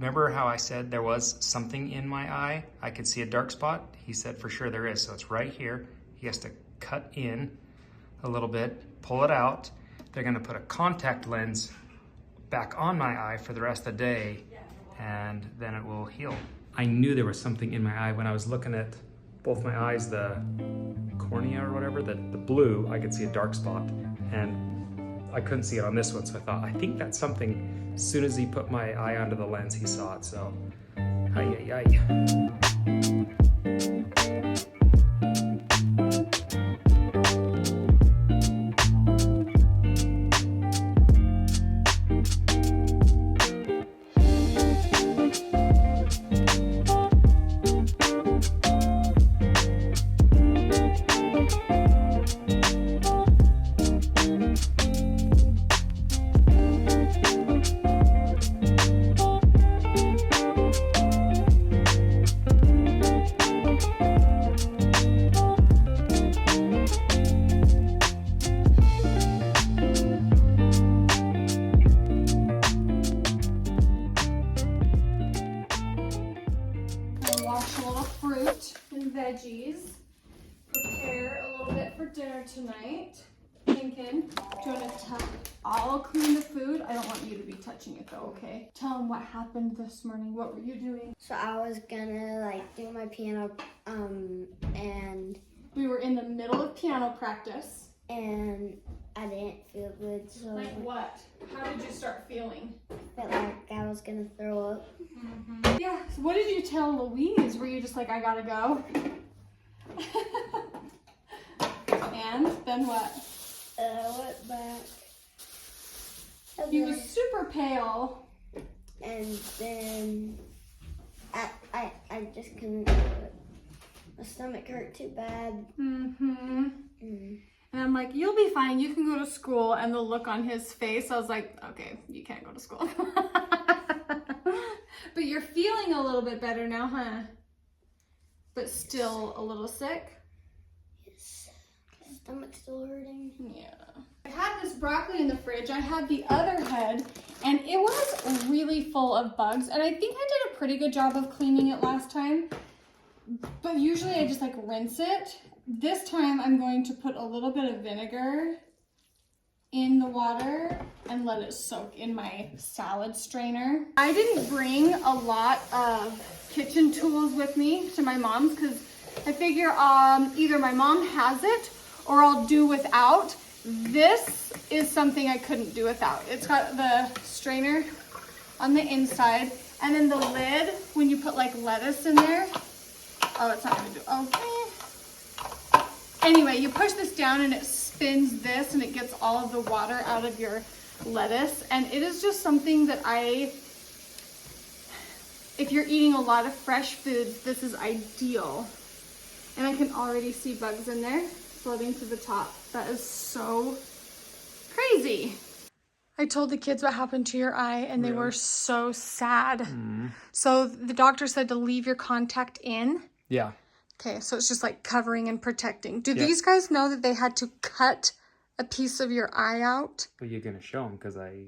Remember how I said there was something in my eye? I could see a dark spot. He said for sure there is, so it's right here. He has to cut in a little bit, pull it out. They're gonna put a contact lens back on my eye for the rest of the day, and then it will heal. I knew there was something in my eye when I was looking at both my eyes, the cornea or whatever, the blue, I could see a dark spot, and I couldn't see it on this one, so I thought, I think that's something. As soon as he put my eye onto the lens, he saw it, so, ay. Veggies, prepare a little bit for dinner tonight. Lincoln, do you want to I'll clean the food. I don't want you to be touching it though, okay? Tell them what happened this morning. What were you doing? So I was gonna do my piano, and we were in the middle of piano practice. And I didn't feel good, so. Like what? How did you start feeling? Felt like I was gonna throw up. Mm-hmm. Yeah, so what did you tell Louise? Were you just like, I gotta go? And then what? I went back. He was super pale. And then I just couldn't do it. My stomach hurt too bad. Mm-hmm. And I'm like, you'll be fine. You can go to school. And the look on his face, I was like, okay, you can't go to school. But you're feeling a little bit better now, huh? But still a little sick? Yes. Stomach's still hurting. Yeah. I had this broccoli in the fridge. I had the other head, and it was really full of bugs. And I think I did a pretty good job of cleaning it last time. But usually I just rinse it. This time I'm going to put a little bit of vinegar in the water and let it soak in my salad strainer. I didn't bring a lot of kitchen tools with me to my mom's because I figure either my mom has it or I'll do without. This is something I couldn't do without. It's got the strainer on the inside, and then the lid, when you put lettuce in there. Oh, it's not gonna do, okay. Anyway, you push this down and it spins this and it gets all of the water out of your lettuce. And it is just something that if you're eating a lot of fresh foods, this is ideal. And I can already see bugs in there floating to the top. That is so crazy. I told the kids what happened to your eye and they were so sad. So the doctor said to leave your contact in. Yeah. Okay, so it's just covering and protecting. Do these guys know that they had to cut a piece of your eye out? Well, you're going to show them because I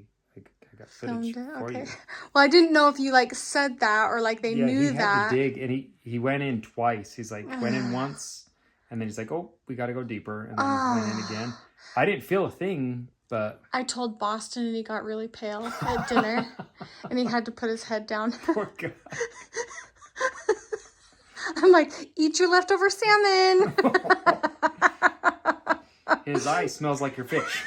got footage for you. Well, I didn't know if you said that or they knew that. Yeah, he had to dig, and he went in twice. He's went in once, and then he's like, oh, we got to go deeper, and then went in again. I didn't feel a thing, but... I told Boston, and he got really pale at dinner, and he had to put his head down. Poor guy. I'm like, eat your leftover salmon. His eye smells like your fish.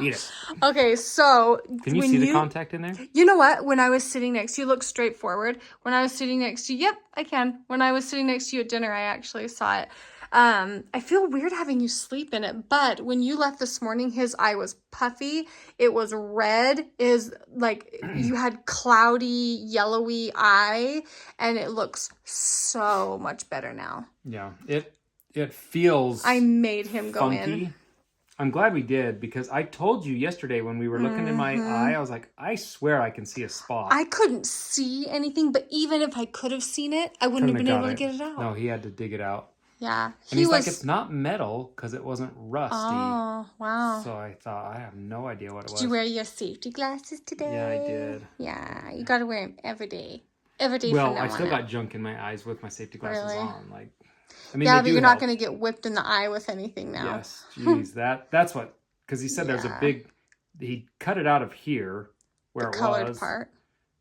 Eat it. Okay, so... Can you see the contact in there? You know what? When I was sitting next to you, look straight forward. When I was sitting next to you, yep, I can. When I was sitting next to you at dinner, I actually saw it. I feel weird having you sleep in it, but when you left this morning, his eye was puffy. It was red. Is you had cloudy, yellowy eye, and it looks so much better now. Yeah, it feels. I made him go funky. in. I'm glad we did because I told you yesterday when we were looking in my eye, I was like, I swear I can see a spot. I couldn't see anything, but even if I could have seen it, I wouldn't have been able to get it out. No, he had to dig it out. Yeah. And he's like, it's not metal because it wasn't rusty. Oh, wow. So I thought, I have no idea what it was. Did you wear your safety glasses today? Yeah, I did. Yeah, you got to wear them every day. Every day Well, from now I still on got out. junk in my eyes with my safety glasses Really? on. Like, I mean, Yeah, they but do you're not help. going to get whipped in the eye with anything now. Yes, jeez, that's what, because he said there's a big, he cut it out of here where the it colored was. part.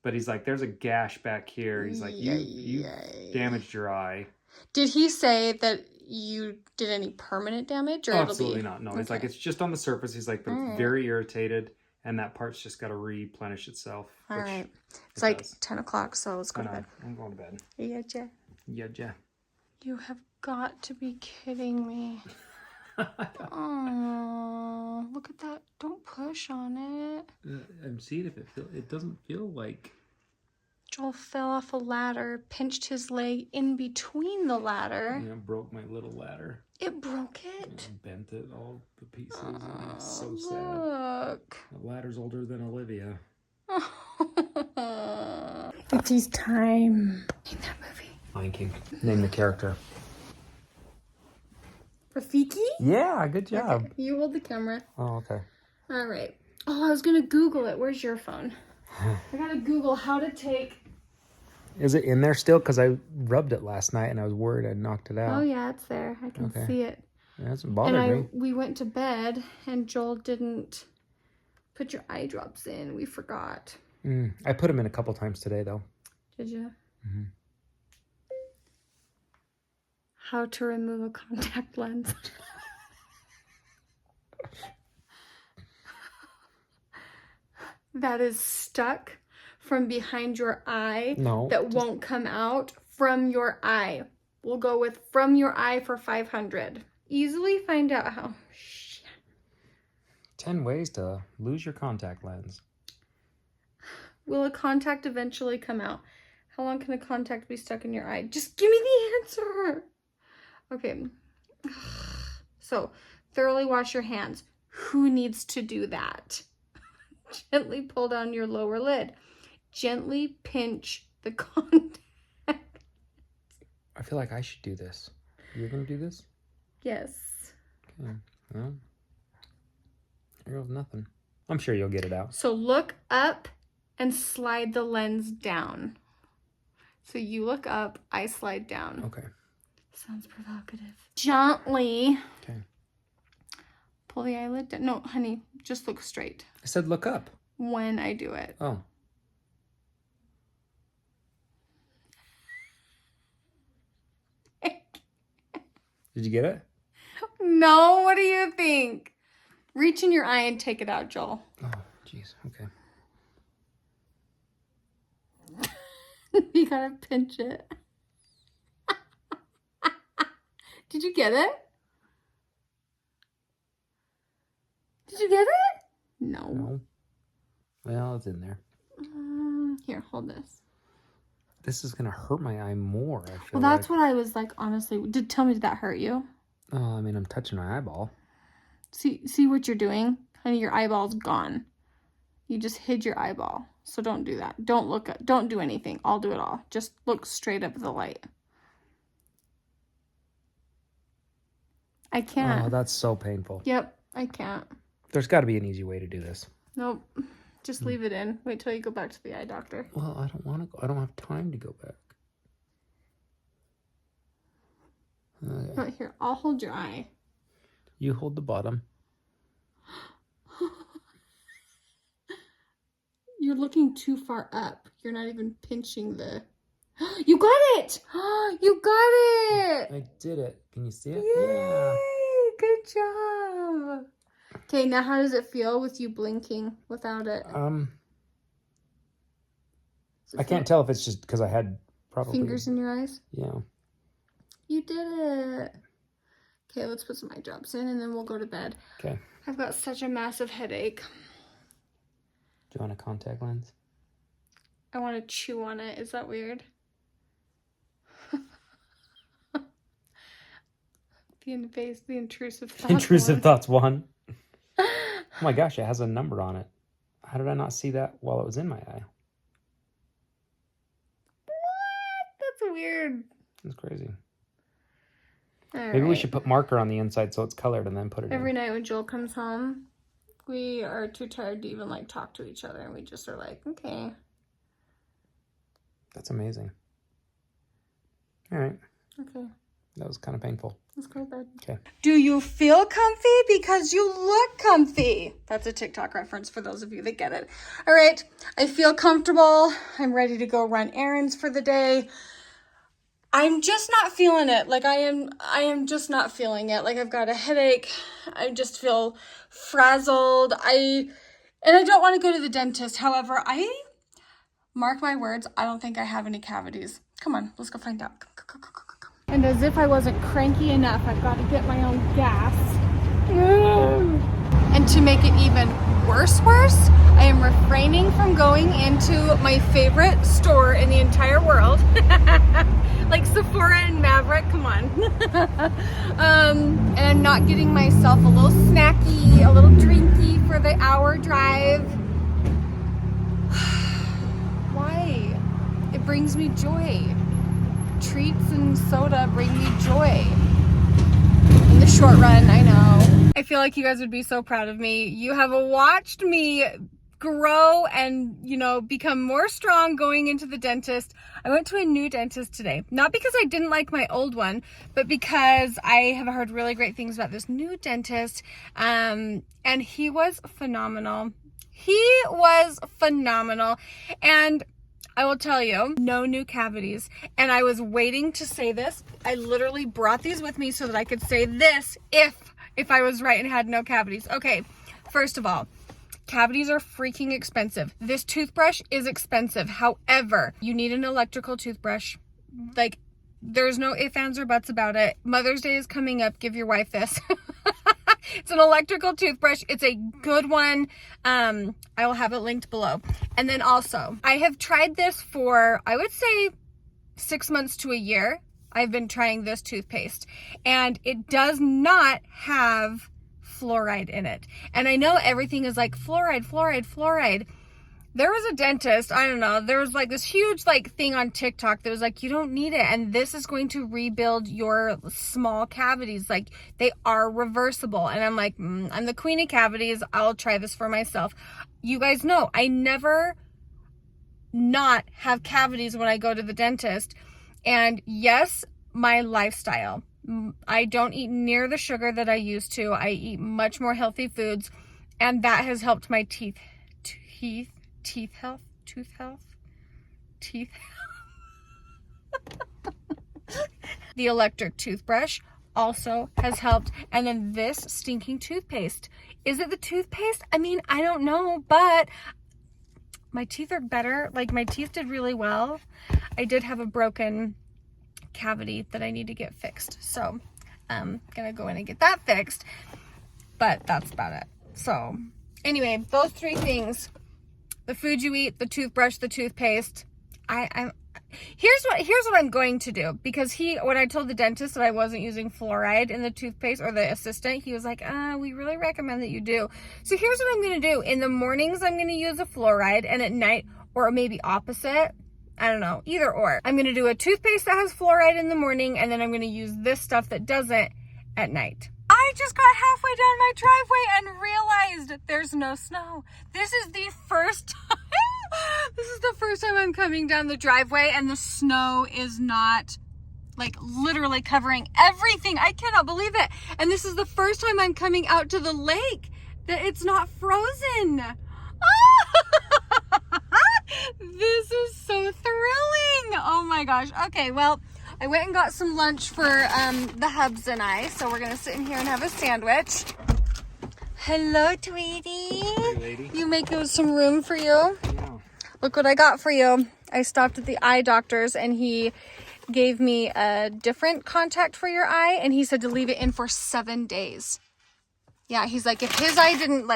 But he's like, there's a gash back here. He's like, you damaged your eye. Did he say that you did any permanent damage? Or Oh, it'll absolutely be... not. No, Okay. he's like, it's just on the surface. He's like, but it's very irritated. And that part's just got to replenish itself. All right. It's like 10 o'clock, so let's go to bed. I'm going to bed. Yeah. Yeah. You have got to be kidding me. Oh, look at that. Don't push on it. I'm seeing if it doesn't feel like... Joel fell off a ladder, pinched his leg in between the ladder. Yeah, broke my little ladder. It broke it? Bent it all to pieces. And it's so Look. sad. The ladder's older than Olivia. It's his time. Name that movie. Lion King. Name the character. Rafiki? Yeah, good job. Okay. You hold the camera. Oh, okay. All right. Oh, I was going to Google it. Where's your phone? I got to Google how to take... Is it in there still? Because I rubbed it last night and I was worried I knocked it out. Oh, yeah, it's there. I can see it. Yeah, it doesn't bother me. We went to bed and Joel didn't put your eye drops in. We forgot. I put them in a couple times today, though. Did you? Mm-hmm. How to remove a contact lens. That is stuck from behind your eye. No. That won't come out from your eye. We'll go with from your eye for 500. Easily find out how. 10 ways to lose your contact lens. Will a contact eventually come out? How long can a contact be stuck in your eye? Just give me the answer. Okay. So, thoroughly wash your hands. Who needs to do that? Gently pull down your lower lid. Gently pinch the contact. I feel like I should do this. You're going to do this? Yes. Okay. Well, here goes nothing. I'm sure you'll get it out. So look up and slide the lens down. So you look up, I slide down. Okay. Sounds provocative. Gently. Okay. Pull the eyelid down. No, honey, just look straight. I said look up. When I do it. Oh. Did you get it? No, what do you think? Reach in your eye and take it out, Joel. Oh, jeez. Okay. You gotta pinch it. Did you get it? Did you get it? No. No. Well, it's in there. Here, hold this. This is going to hurt my eye more, I feel Well, that's what I was like, honestly. Did that hurt you? Oh, I mean, I'm touching my eyeball. See what you're doing? Honey, your eyeball's gone. You just hid your eyeball. So don't do that. Don't look up. Don't do anything. I'll do it all. Just look straight up at the light. I can't. Oh, that's so painful. Yep, I can't. There's got to be an easy way to do this. Nope. Just leave it in. Wait till you go back to the eye doctor. Well, I don't want to go. I don't have time to go back. Okay. Right here. I'll hold your eye. You hold the bottom. You're looking too far up. You're not even pinching the... You got it! You got it! I did it. Can you see it? Yay! Good job. Okay, now how does it feel with you blinking without it? I can't tell if it's just because I had probably... Fingers in your eyes? Yeah. You did it. Okay, let's put some eye drops in and then we'll go to bed. Okay. I've got such a massive headache. Do you want a contact lens? I want to chew on it. Is that weird? The intrusive thoughts. Intrusive thoughts 1. Oh my gosh, it has a number on it. How did I not see that while it was in my eye? What? That's weird. That's crazy. Maybe we should put marker on the inside so it's colored and then put it Every in. night when Joel comes home, we are too tired to even like talk to each other, and we just are like, okay. That's amazing. All right. Okay. That was kind of painful. Let's go to bed. Okay. Do you feel comfy? Because you look comfy. That's a TikTok reference for those of you that get it. All right. I feel comfortable. I'm ready to go run errands for the day. I'm just not feeling it. Like I am just not feeling it. Like I've got a headache. I just feel frazzled. And I don't want to go to the dentist. However, mark my words, I don't think I have any cavities. Come on, let's go find out. Come. And as if I wasn't cranky enough, I've got to get my own gas. And to make it even worse, I am refraining from going into my favorite store in the entire world. Like Sephora and Maverick, come on. And I'm not getting myself a little snacky, a little drinky for the hour drive. Why? It brings me joy. Treats and soda bring me joy. In the short run, I know. I feel like you guys would be so proud of me. You have watched me grow and, become more strong going into the dentist. I went to a new dentist today. Not because I didn't like my old one, but because I have heard really great things about this new dentist. And he was phenomenal. And I will tell you, no new cavities. And I was waiting to say this. I literally brought these with me so that I could say this if I was right and had no cavities. Okay, first of all, cavities are freaking expensive. This toothbrush is expensive. However, you need an electrical toothbrush. Like, there's no ifs, ands, or buts about it. Mother's Day is coming up. Give your wife this. It's an electrical toothbrush. It's a good one. I will have it linked below. And then also, I have tried this for, I would say, 6 months to a year. I've been trying this toothpaste. And it does not have fluoride in it. And I know everything is like fluoride. There was a dentist, I don't know, there was like this huge thing on TikTok that was like, you don't need it. And this is going to rebuild your small cavities. Like, they are reversible. And I'm like, I'm the queen of cavities. I'll try this for myself. You guys know, I never not have cavities when I go to the dentist. And yes, my lifestyle. I don't eat near the sugar that I used to. I eat much more healthy foods. And that has helped my tooth health. The electric toothbrush also has helped. And then this stinking toothpaste. Is it the toothpaste? I mean, I don't know, but my teeth are better. Like, my teeth did really well. I did have a broken cavity that I need to get fixed. So I'm gonna go in and get that fixed. But that's about it. So anyway, those three things. The food you eat, the toothbrush, the toothpaste. Here's what I'm going to do, because when I told the dentist that I wasn't using fluoride in the toothpaste, or the assistant, he was like, we really recommend that you do. So here's what I'm going to do. In the mornings, I'm going to use a fluoride, and at night, or maybe opposite, I don't know, either or. I'm going to do a toothpaste that has fluoride in the morning, and then I'm going to use this stuff that doesn't at night. I just got halfway down my driveway and realized there's no snow. This is the first time. This is the first time I'm coming down the driveway and the snow is not literally covering everything. I cannot believe it. And this is the first time I'm coming out to the lake that it's not frozen. This is so thrilling. Oh my gosh. Okay, well, I went and got some lunch for the hubs and I, so we're gonna sit in here and have a sandwich. Hello, Tweety. Hey, lady. You make some room for you? Yeah. Look what I got for you. I stopped at the eye doctor's and he gave me a different contact for your eye, and he said to leave it in for 7 days. Yeah, he's like, if his eye didn't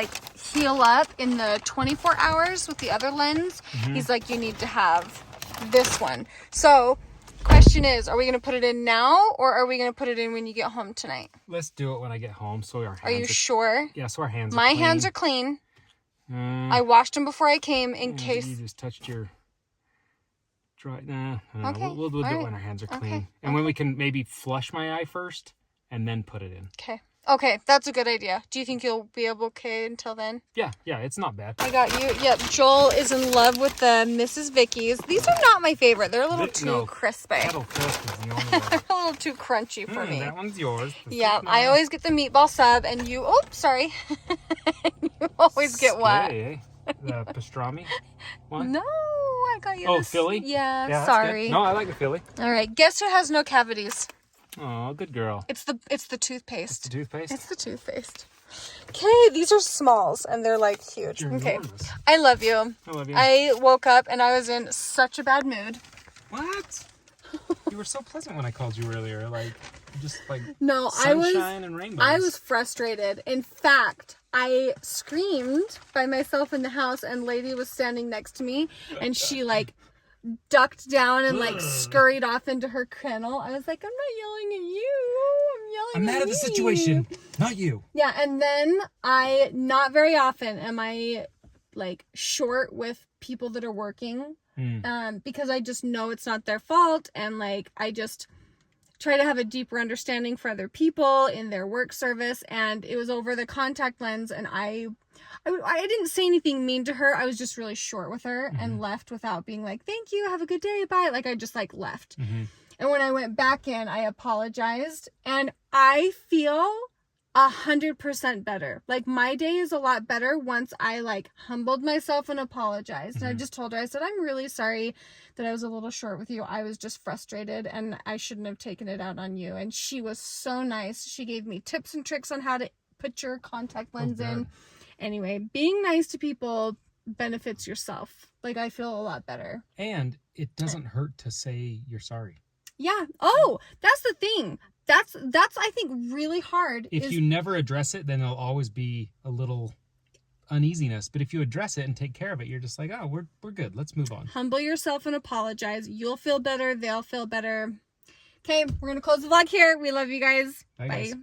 heal up in the 24 hours with the other lens, he's like, you need to have this one. So, question is, are we going to put it in now, or are we going to put it in when you get home tonight? Let's do it when I get home, so our hands are you sure? Yeah, so our hands My are clean. hands are clean. I washed them before I came in case. You just touched your dry. Nah, okay. We'll do it when our hands are clean. And when we can maybe flush my eye first, and then put it in. Okay. Okay, that's a good idea. Do you think you'll be able okay until then? Yeah, it's not bad. I got you. Yep, Joel is in love with the Mrs. Vicky's. These are not my favorite. They're a little too crispy. Kettle Crisp is the only They're one. a little too crunchy for me. That one's yours. Yeah, I always get the meatball sub, and you... Oh, sorry. You always get what? Eh? The pastrami one? No, I got you this. Philly? Yeah, that's sorry. good. No, I like the Philly. All right, guess who has no cavities? Oh, good girl. It's the toothpaste. It's the toothpaste? It's the toothpaste. Okay, these are smalls, and they're like huge. You're okay, enormous. I love you. I love you. I woke up and I was in such a bad mood. What? You were so pleasant when I called you earlier. Like, just like No, sunshine and rainbows. I was frustrated. In fact, I screamed by myself in the house, and Lady was standing next to me, and she like ducked down and like scurried off into her kennel. I was like, I'm not yelling at you. I'm mad at the me. situation, not you. Yeah, and then not very often am I like short with people that are working, because I just know it's not their fault, and like I just try to have a deeper understanding for other people in their work service. And it was over the contact lens, and I didn't say anything mean to her. I was just really short with her and left without being like, thank you, have a good day, bye. Like I just like left. And when I went back in, I apologized, and I feel 100% better. Like my day is a lot better once I like humbled myself and apologized. And I just told her, I said, I'm really sorry that I was a little short with you. I was just frustrated, and I shouldn't have taken it out on you. And she was so nice. She gave me tips and tricks on how to put your contact lens in. Anyway, being nice to people benefits yourself. Like I feel a lot better. And it doesn't hurt to say you're sorry. Yeah. Oh, that's the thing. That's I think really hard. If you never address it, then there'll always be a little uneasiness. But if you address it and take care of it, you're just like, oh, we're good. Let's move on. Humble yourself and apologize. You'll feel better. They'll feel better. Okay, we're gonna close the vlog here. We love you guys. Bye, Bye. guys.